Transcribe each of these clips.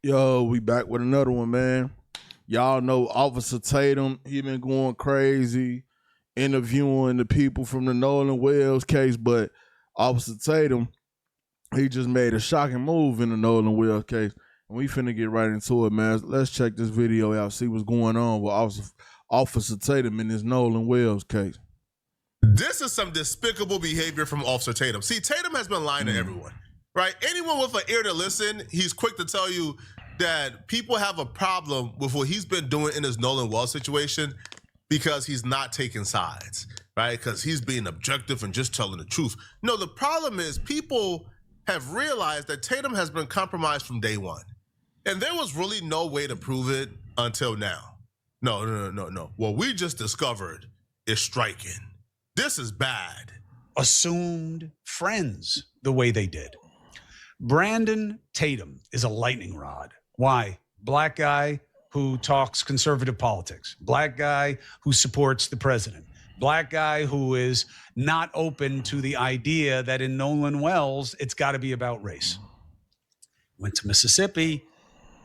Yo, we back with another one, man. Y'all know Officer Tatum, he been going crazy, interviewing the people from the Nolan Wells case, but Officer Tatum, he just made a shocking move in the Nolan Wells case. And we finna get right into it, man. Let's check this video out, see what's going on with Officer Tatum in this Nolan Wells case. This is some despicable behavior from Officer Tatum. See, Tatum has been lying to everyone, right? Anyone with an ear to listen, he's quick to tell you that people have a problem with what he's been doing in this Nolan Wells situation because he's not taking sides, right? Because he's being objective and just telling the truth. No, the problem is people have realized that Tatum has been compromised from day one. And there was really no way to prove it until now. No. What we just discovered is striking. This is bad. Assumed friends the way they did. Brandon Tatum is a lightning rod. Why? Black guy who talks conservative politics. Black guy who supports the president. Black guy who is not open to the idea that in Nolan Wells, it's got to be about race. Went to Mississippi,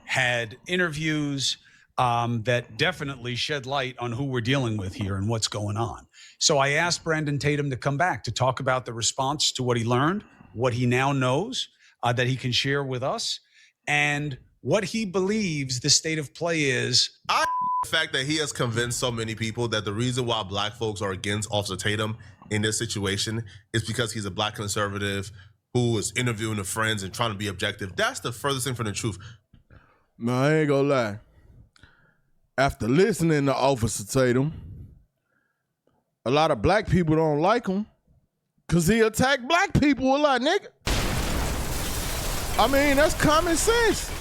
had interviews that definitely shed light on who we're dealing with here and what's going on. So I asked Brandon Tatum to come back to talk about the response to what he learned, what he now knows that he can share with us, and what he believes the state of play is. The fact that he has convinced so many people that the reason why black folks are against Officer Tatum in this situation is because he's a black conservative who is interviewing the friends and trying to be objective. That's the furthest thing from the truth. No, I ain't gonna lie. After listening to Officer Tatum, a lot of black people don't like him because he attacked black people a lot, nigga. I mean, that's common sense.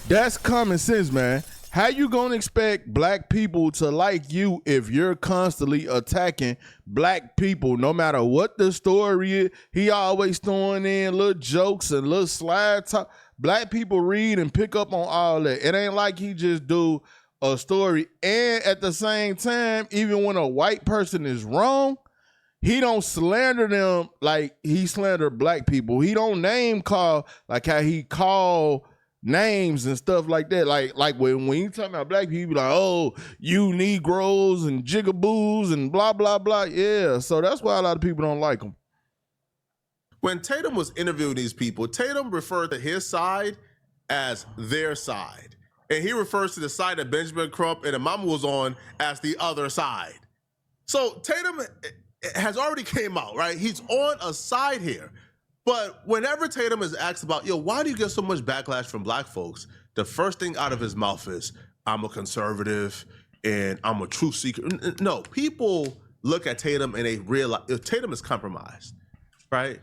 That's common sense, man. How you gonna expect black people to like you if you're constantly attacking black people, no matter what the story is? He always throwing in little jokes and little slide talk. Black people read and pick up on all that. It ain't like he just do a story. And at the same time, even when a white person is wrong, he don't slander them like he slandered black people. He don't name call like how he call names and stuff like that. Like when you talking about black people, like, oh, you Negroes and jigaboos and blah, blah, blah. Yeah, so that's why a lot of people don't like him. When Tatum was interviewing these people, Tatum referred to his side as their side. And he refers to the side that Benjamin Crump and Imama was on as the other side. So Tatum has already came out, right? He's on a side here. But whenever Tatum is asked about, why do you get so much backlash from black folks? The first thing out of his mouth is, I'm a conservative and I'm a truth seeker. No, people look at Tatum and they realize Tatum is compromised, right?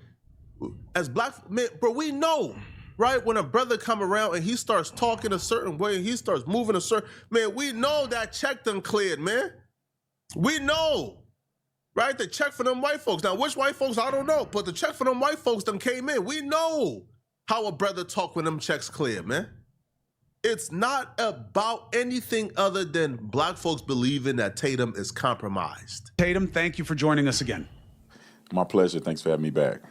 As black men, but we know, right? When a brother come around and he starts talking a certain way and he starts moving a certain, man, we know that check done cleared, man. We know. Right? The check for them white folks. Now, which white folks, I don't know, but the check for them white folks done came in. We know how a brother talk when them checks clear, man. It's not about anything other than black folks believing that Tatum is compromised. Tatum, thank you for joining us again. My pleasure. Thanks for having me back.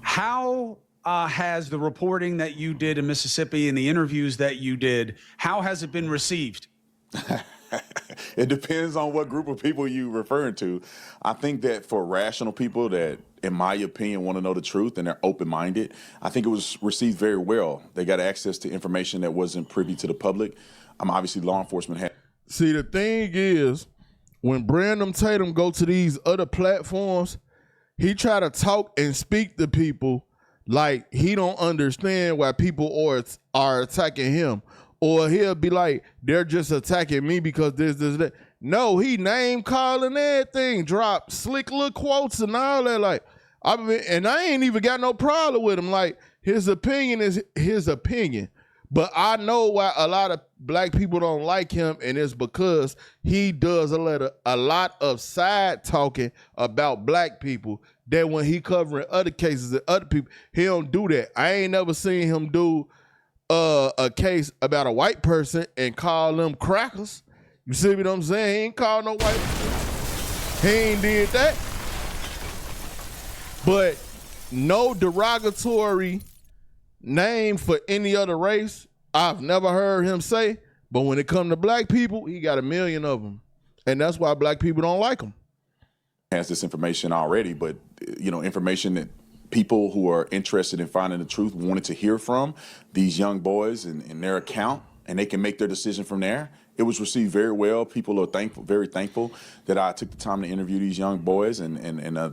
How has the reporting that you did in Mississippi and the interviews that you did, how has it been received? It depends on what group of people you're referring to. I think that for rational people that, in my opinion, want to know the truth and they're open-minded, I think it was received very well. They got access to information that wasn't privy to the public. Obviously, law enforcement had. See, the thing is, when Brandon Tatum go to these other platforms, he try to talk and speak to people like he don't understand why people are attacking him. Or he'll be like, they're just attacking me because this, that. No, he name calling everything, drop slick little quotes and all that. Like, and I ain't even got no problem with him. Like, his opinion is his opinion. But I know why a lot of black people don't like him, and it's because he does a lot of side talking about black people that when he covering other cases and other people, he don't do that. I ain't never seen him do a case about a white person and call them crackers. You see what I'm saying? He ain't called no white person. He ain't did that. But no derogatory name for any other race I've never heard him say, but when it comes to black people, he got 1 million of them. And that's why black people don't like him. Has this information already, but information that people who are interested in finding the truth wanted to hear from these young boys and their account, and they can make their decision from there. It was received very well. People are thankful, very thankful that I took the time to interview these young boys, and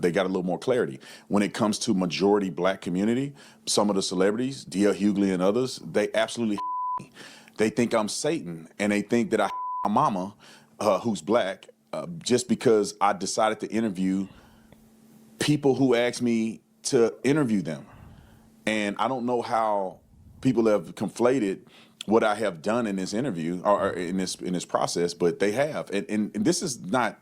they got a little more clarity. When it comes to majority black community, some of the celebrities, D.L. Hughley and others, they absolutely me. They think I'm Satan, and they think that I my mama, who's black, just because I decided to interview people who asked me to interview them. And I don't know how people have conflated what I have done in this interview or in this process, but they have. And this is not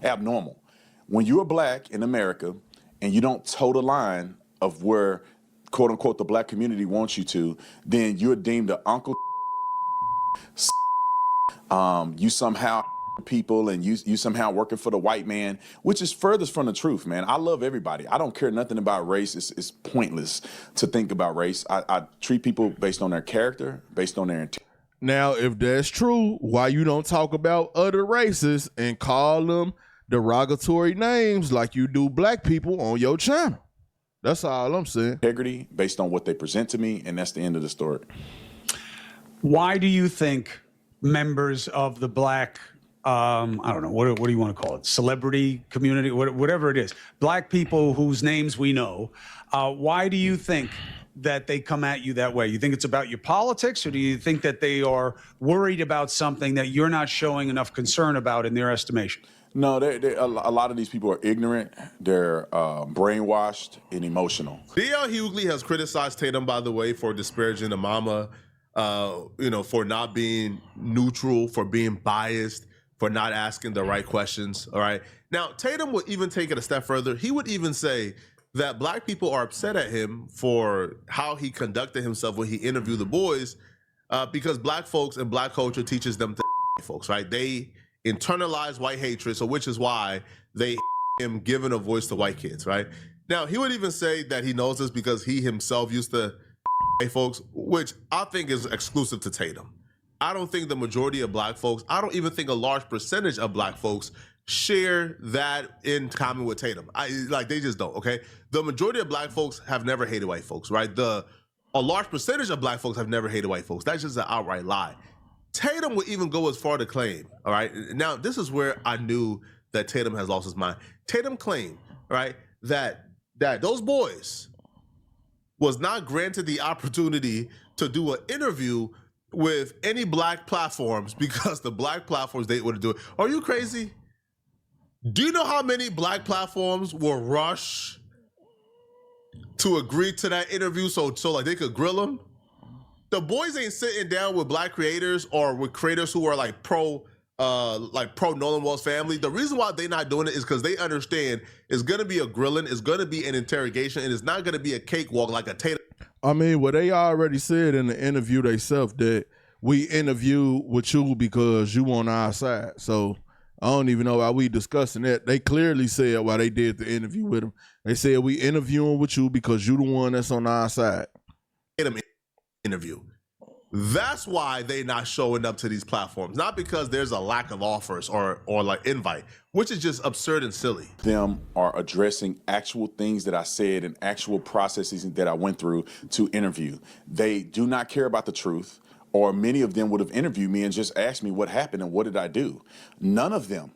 abnormal. When you're black in America and you don't toe the line of where, quote unquote, the black community wants you to, then you're deemed an uncle. You somehow people and you somehow working for the white man, which is furthest from the truth, man. I love everybody. I don't care nothing about race. It's pointless to think about race. I treat people based on their character, based on their intent. Now, if that's true, why you don't talk about other races and call them derogatory names like you do black people on your channel? That's all I'm saying. Integrity based on what they present to me, and that's the end of the story. Why do you think members of the black, I don't know, what do you want to call it? Celebrity community, whatever it is. Black people whose names we know. Why do you think that they come at you that way? You think it's about your politics, or do you think that they are worried about something that you're not showing enough concern about in their estimation? No, a lot of these people are ignorant. They're brainwashed and emotional. D.L. Hughley has criticized Tatum, by the way, for disparaging the mama, for not being neutral, for being biased, for not asking the right questions, all right? Now, Tatum would even take it a step further. He would even say that black people are upset at him for how he conducted himself when he interviewed the boys, because black folks and black culture teaches them to folks, right? They internalize white hatred, so which is why they him giving a voice to white kids, right? Now, he would even say that he knows this because he himself used to folks, which I think is exclusive to Tatum. I don't think the majority of black folks, I don't even think a large percentage of black folks share that in common with Tatum. They just don't, okay? The majority of black folks have never hated white folks, right? A large percentage of black folks have never hated white folks. That's just an outright lie. Tatum would even go as far to claim, all right? Now, this is where I knew that Tatum has lost his mind. Tatum claimed, right, that those boys was not granted the opportunity to do an interview with any black platforms because the black platforms they would do it. Are you crazy? Do you know how many black platforms will rush to agree to that interview so like they could grill them? The boys ain't sitting down with black creators or with creators who are like pro Nolan Wells family. The reason why they not doing it is because they understand it's gonna be a grilling, it's gonna be an interrogation, and it's not gonna be a cakewalk like a Tatum. I mean, well, they already said in the interview themselves that we interview with you because you on our side. So I don't even know why we discussing that. They clearly said why they did the interview with him. They said we interviewing with you because you the one that's on our side. Interview. That's why they not showing up to these platforms. Not because there's a lack of offers or like invite, which is just absurd and silly. Them are addressing actual things that I said and actual processes that I went through to interview. They do not care about the truth, or many of them would have interviewed me and just asked me what happened and what did I do. None of them,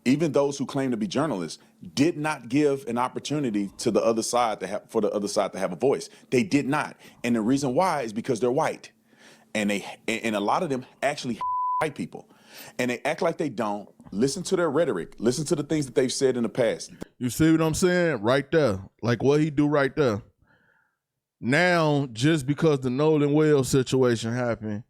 even those who claim to be journalists, did not give an opportunity to the other side for the other side to have a voice. They did not. And the reason why is because they're white. And a lot of them actually white people. And they act like they don't. Listen to their rhetoric. Listen to the things that they've said in the past. You see what I'm saying? Right there. Like what he do right there. Now, just because the Nolan Wells situation happened,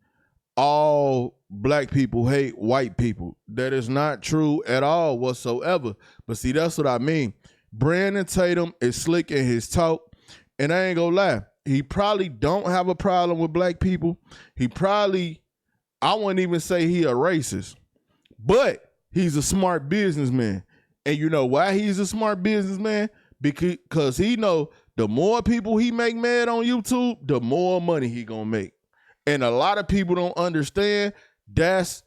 all black people hate white people. That is not true at all whatsoever. But see, that's what I mean. Brandon Tatum is slick in his talk, and I ain't gonna lie, he probably don't have a problem with black people. I wouldn't even say he a racist, but he's a smart businessman. And you know why he's a smart businessman? Because he know the more people he make mad on YouTube, the more money he gonna make. And a lot of people don't understand that's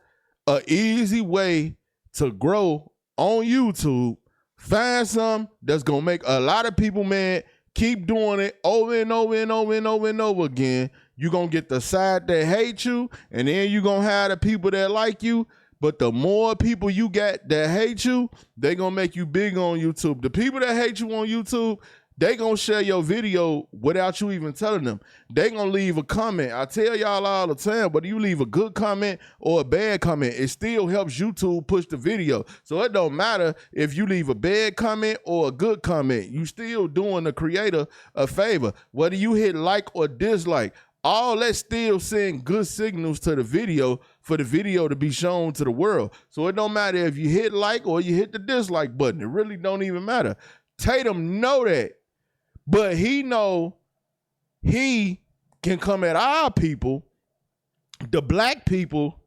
an easy way to grow on YouTube. Find something that's gonna make a lot of people mad. Keep doing it over and over and over and over and over again. You're gonna get the side that hate you, and then you're gonna have the people that like you. But the more people you got that hate you, they gonna make you big on YouTube. The people that hate you on YouTube, they gonna share your video without you even telling them. They gonna leave a comment. I tell y'all all the time, whether you leave a good comment or a bad comment, it still helps YouTube push the video. So it don't matter if you leave a bad comment or a good comment. You still doing the creator a favor. Whether you hit like or dislike, all that still send good signals to the video for the video to be shown to the world. So it don't matter if you hit like or you hit the dislike button. It really don't even matter. Tatum know that. But he know he can come at our people, the black people,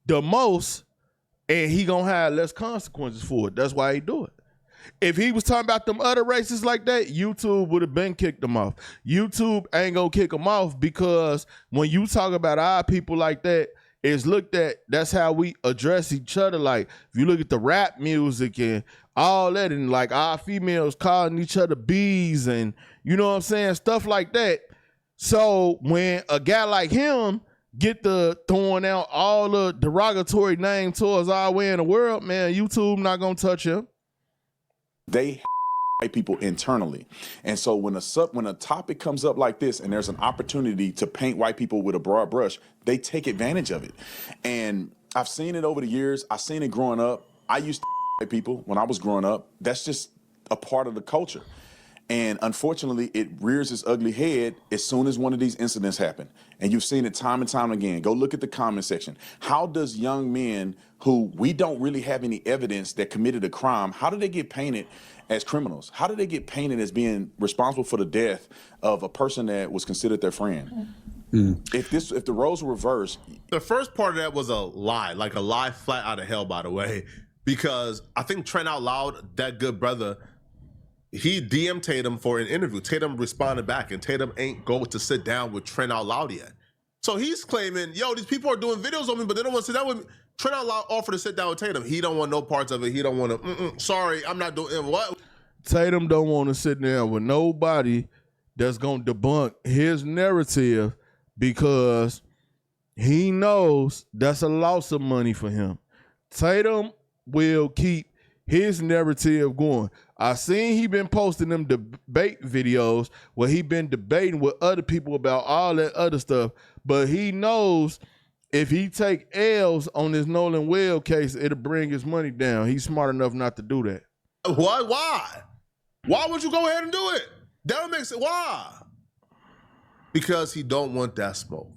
the most, and he gonna have less consequences for it. That's why he do it. If he was talking about them other races like that, YouTube would have been kicked him off. YouTube ain't gonna kick him off because when you talk about our people like that, it's looked at, that's how we address each other. Like, if you look at the rap music and all that, and like our females calling each other bees and you know what I'm saying, stuff like that. So when a guy like him get the throwing out all the derogatory name towards our way in the world, man, YouTube not gonna touch him. They white people internally. And so when a topic comes up like this and there's an opportunity to paint white people with a broad brush, they take advantage of it. And I've seen it over the years. I've seen it growing up. I used to white people when I was growing up. That's just a part of the culture. And unfortunately, it rears its ugly head as soon as one of these incidents happen. And you've seen it time and time again. Go look at the comment section. How does young men who we don't really have any evidence that committed a crime, how do they get painted as criminals? How do they get painted as being responsible for the death of a person that was considered their friend? If the roles were reversed. The first part of that was a lie, like a lie flat out of hell, by the way, because I think Trent Out Loud, that good brother, he DM'd Tatum for an interview. Tatum responded back, and Tatum ain't go to sit down with Trent Out Loud yet. So he's claiming, yo, these people are doing videos on me, but they don't want to sit down with me. Trent Out Loud offered to sit down with Tatum. He don't want no parts of it. He don't want to, sorry, I'm not doing what? Tatum don't want to sit down with nobody that's going to debunk his narrative because he knows that's a loss of money for him. Tatum will keep his narrative going. I seen he been posting them debate videos where he been debating with other people about all that other stuff, but he knows if he take L's on this Nolan Wells case, it'll bring his money down. He's smart enough not to do that. What? Why? Why would you go ahead and do it? That don't make sense. Why? Because he don't want that smoke.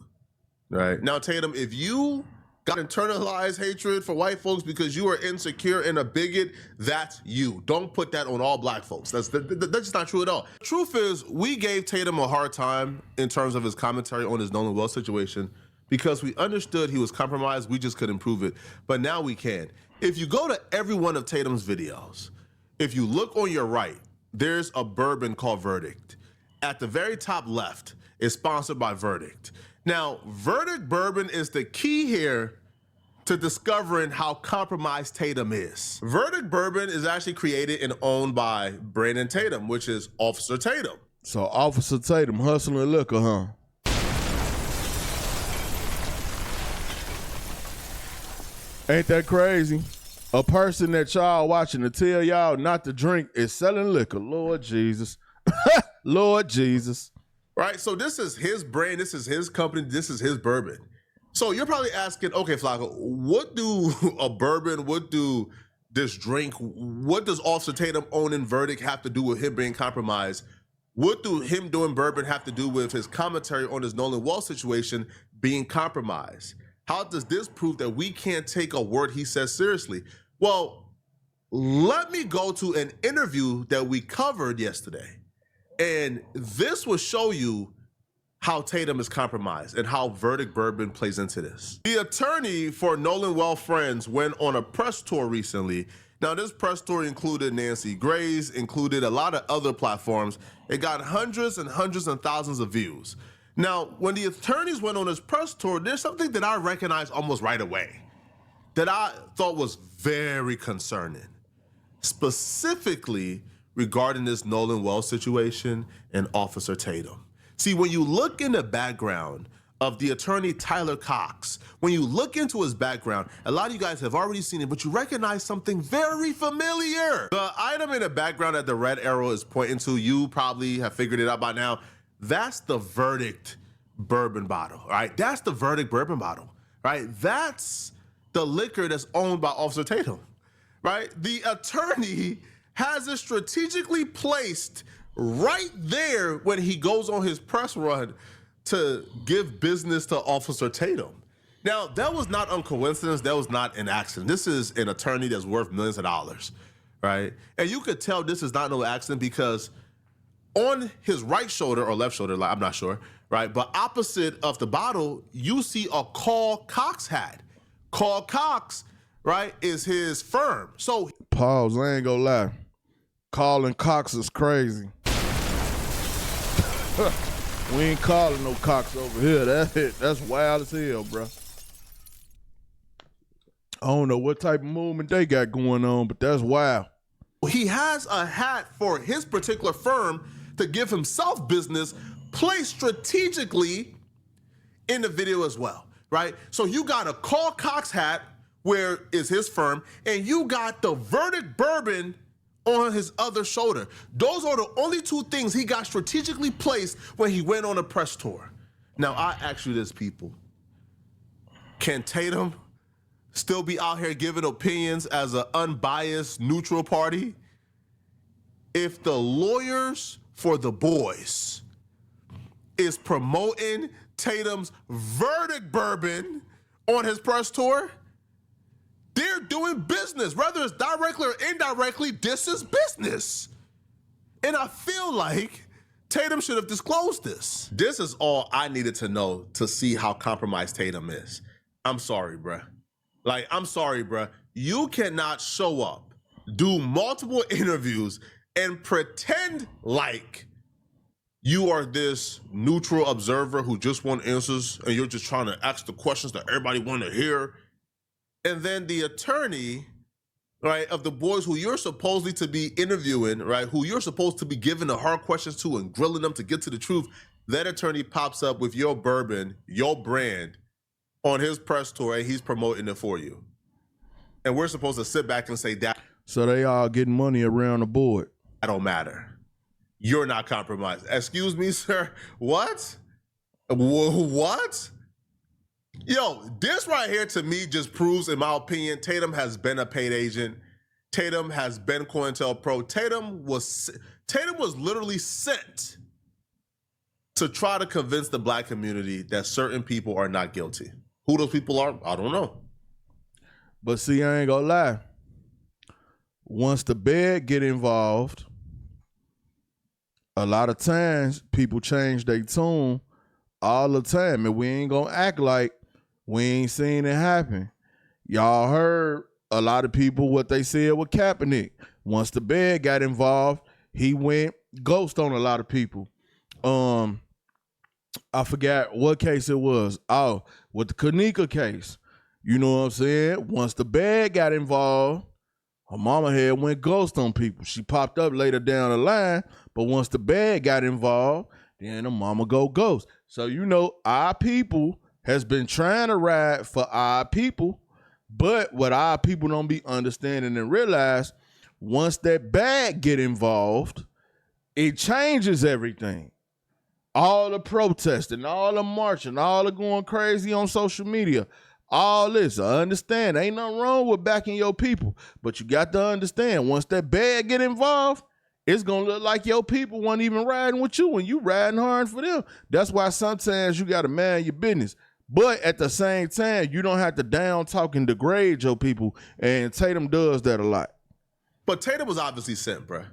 Right? Now, Tatum, if you got internalized hatred for white folks because you are insecure and a bigot, that's you. Don't put that on all black folks. That's just not true at all. The truth is, we gave Tatum a hard time in terms of his commentary on his Nolan Wells situation because we understood he was compromised. We just couldn't prove it. But now we can. If you go to every one of Tatum's videos, if you look on your right, there's a bourbon called Verdict. At the very top left, it's sponsored by Verdict. Now, Verdict bourbon is the key here to discovering how compromised Tatum is. Verdict bourbon is actually created and owned by Brandon Tatum, which is Officer Tatum. So Officer Tatum hustling liquor, huh? Ain't that crazy? A person that y'all watching to tell y'all not to drink is selling liquor. Lord Jesus. Lord Jesus. Right? So this is his brand. This is his company. This is his bourbon. So you're probably asking, okay, Flacco, what do a bourbon, what do this drink, what does Officer Tatum owning Verdict have to do with him being compromised? What do him doing bourbon have to do with his commentary on his Nolan Wells situation being compromised? How does this prove that we can't take a word he says seriously? Well, let me go to an interview that we covered yesterday. And this will show you how Tatum is compromised and how Verdict bourbon plays into this. The attorney for Nolan Wells friends went on a press tour recently Now, this press tour included Nancy Grace, included a lot of other platforms. It got hundreds and thousands of views. Now, when the attorneys went on this press tour, there's something that I recognized almost right away that I thought was very concerning, specifically regarding this Nolan Wells situation and Officer Tatum. See, when you look in the background of the attorney Tyler Cox, when you look into his background, a lot of you guys have already seen it, but you recognize something very familiar. The item in the background that the red arrow is pointing to, you probably have figured it out by now. That's the Verdict bourbon bottle, right? That's the Verdict bourbon bottle, right? That's the liquor that's owned by Officer Tatum, right? The attorney has it strategically placed right there when he goes on his press run to give business to Officer Tatum. Now, that was not a coincidence. That was not an accident. This is an attorney that's worth millions of dollars, right? And you could tell this is not no accident because on his right shoulder or left shoulder, I'm not sure, right? But opposite of the bottle, you see a Carl Cox hat. Carl Cox, right, is his firm. So Pause, I ain't gonna lie. Calling Cox is crazy. We ain't calling no Cox over here. That's wild as hell, bro. I don't know what type of movement they got going on, but that's wild. he has a hat for his particular firm to give himself business placed strategically in the video as well, right? So you got a Carl Cox hat where is his firm, and you got the Verdict bourbon on his other shoulder. Those are the only two things he got strategically placed when he went on a press tour. Now, I ask you this, people. Can Tatum still be out here giving opinions as an unbiased, neutral party? If the lawyers for the boys is promoting Tatum's Verdict bourbon on his press tour, they're doing business. Whether it's directly or indirectly, this is business. And I feel like Tatum should have disclosed this. This is all I needed to know to see how compromised Tatum is. I'm sorry, bruh. I'm sorry, bruh. You cannot show up, do multiple interviews, and pretend like you are this neutral observer who just wants answers and you're just trying to ask the questions that everybody want to hear. And then the attorney, right, of the boys who you're supposedly to be interviewing, right, who you're supposed to be giving the hard questions to and grilling them to get to the truth, that attorney pops up with your bourbon, your brand, on his press tour, and he's promoting it for you. And we're supposed to sit back and say that. So they all getting money around the board. That don't matter. You're not compromised. Excuse me, sir. What? What? Yo, this right here to me just proves, in my opinion, Tatum has been a paid agent. Tatum has been COINTELPRO. Tatum was literally sent to try to convince the black community that certain people are not guilty. Who those people are, I don't know. But see, I ain't gonna lie. Once the bed get involved, a lot of times people change their tune all the time, and we ain't gonna act like we ain't seen it happen. Y'all heard a lot of people what they said with Kaepernick. Once the bed got involved, he went ghost on a lot of people. I forgot what case it was. Oh, with the Kanika case. You know what I'm saying? Once the bed got involved, her mama had went ghost on people. She popped up later down the line, but once the bed got involved, then the mama go ghost. So, you know, our people has been trying to ride for our people, but what our people don't be understanding and realize, once that bag get involved, it changes everything. All the protesting, all the marching, all the going crazy on social media, all this, I understand. Ain't nothing wrong with backing your people, but you got to understand, once that bag get involved, it's going to look like your people weren't even riding with you when you riding hard for them. That's why sometimes you got to mind your business. But at the same time, you don't have to down talk and degrade your people, and Tatum does that a lot. But Tatum was obviously sent, bruh.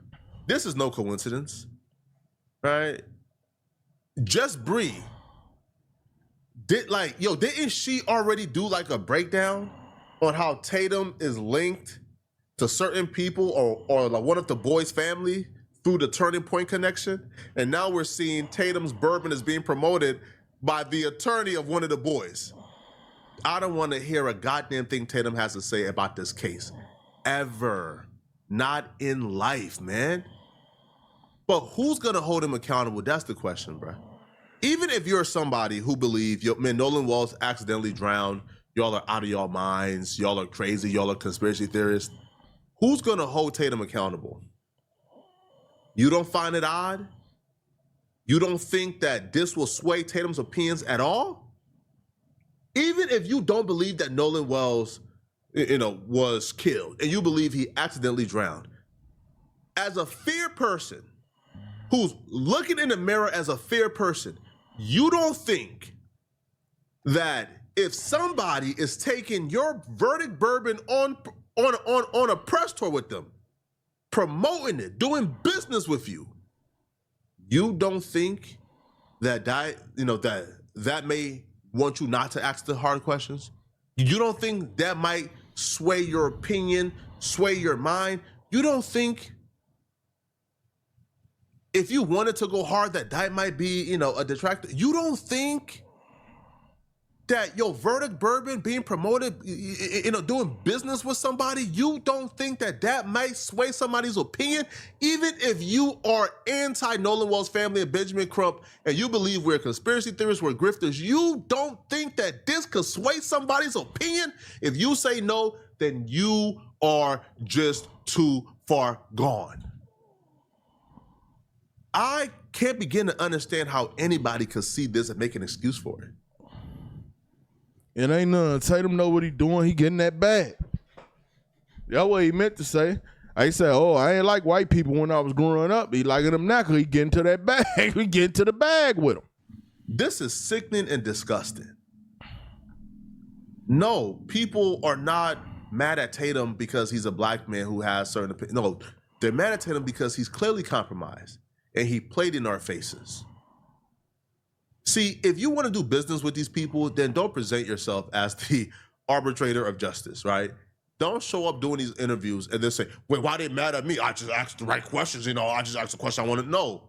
This is no coincidence, right? Just Bree didn't she already do like a breakdown on how Tatum is linked to certain people or like one of the boys' family through the Turning Point connection. And now we're seeing Tatum's bourbon is being promoted by the attorney of one of the boys. I don't want to hear a goddamn thing Tatum has to say about this case. Ever. Not in life, man. But who's going to hold him accountable? That's the question, bro. Even if you're somebody who believes, man, Nolan Wells accidentally drowned, y'all are out of y'all minds, y'all are crazy, y'all are conspiracy theorists, who's going to hold Tatum accountable? You don't find it odd? You don't think that this will sway Tatum's opinions at all? Even if you don't believe that Nolan Wells, was killed and you believe he accidentally drowned, as a fair person who's looking in the mirror as a fair person, you don't think that if somebody is taking your verdict bourbon on a press tour with them, promoting it, doing business with you, you don't think that may want you not to ask the hard questions? You don't think that might sway your opinion, sway your mind? You don't think if you wanted to go hard that might be, a detractor? You don't think that your verdict bourbon being promoted, doing business with somebody, you don't think that might sway somebody's opinion? Even if you are anti-Nolan Wells family and Benjamin Crump, and you believe we're conspiracy theorists, we're grifters, you don't think that this could sway somebody's opinion? If you say no, then you are just too far gone. I can't begin to understand how anybody could see this and make an excuse for it. It ain't none. Tatum know what he doing. He getting that bag. That's what he meant to say. I said, I ain't like white people when I was growing up. He liking them now because he getting to that bag. We getting to the bag with him. This is sickening and disgusting. No, people are not mad at Tatum because he's a black man who has certain opinions. No, they're mad at Tatum because he's clearly compromised and he played in our faces. See, if you want to do business with these people, then don't present yourself as the arbitrator of justice, right? Don't show up doing these interviews and then say, wait, why they mad at me? I just asked the right questions, I just asked the question I want to know.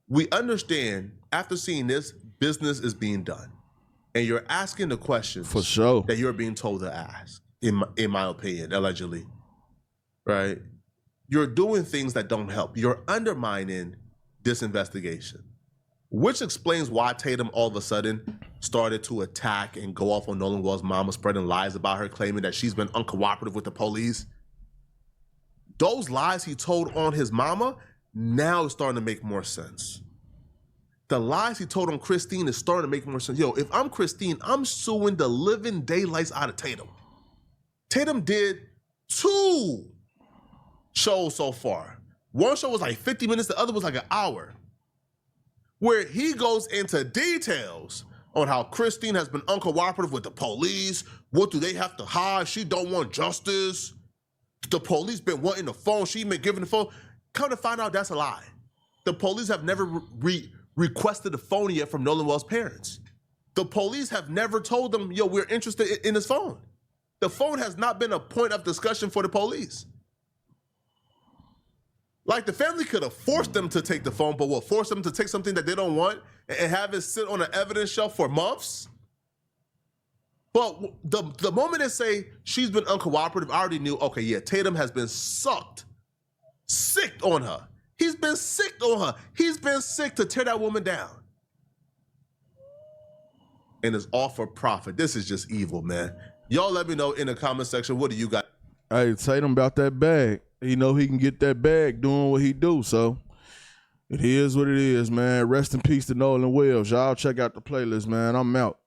We understand, after seeing this, business is being done. And you're asking the questions for sure that you're being told to ask, in my opinion, allegedly, right? You're doing things that don't help. You're undermining this investigation. Which explains why Tatum all of a sudden started to attack and go off on Nolan Wells' mama, spreading lies about her, claiming that she's been uncooperative with the police. Those lies he told on his mama now is starting to make more sense. The lies he told on Christine is starting to make more sense. Yo, if I'm Christine, I'm suing the living daylights out of Tatum. Tatum did 2 shows so far. One show was like 50 minutes, the other was like an hour, where he goes into details on how Christine has been uncooperative with the police. What do they have to hide? She don't want justice. The police been wanting the phone. She been giving the phone. Come to find out, that's a lie. The police have never requested the phone yet from Nolan Wells' parents. The police have never told them, yo, we're interested in his phone. The phone has not been a point of discussion for the police. Like, the family could have forced them to take the phone, but what, force them to take something that they don't want and have it sit on an evidence shelf for months? But the moment they say she's been uncooperative, I already knew, okay, yeah, Tatum has been sick on her. He's been sick on her. He's been sick to tear that woman down. And it's all for profit. This is just evil, man. Y'all let me know in the comment section, what do you got? Hey, Tatum about that bag. He know he can get that bag doing what he do, so it is what it is, man. Rest in peace to Nolan Wells. Y'all check out the playlist, man. I'm out.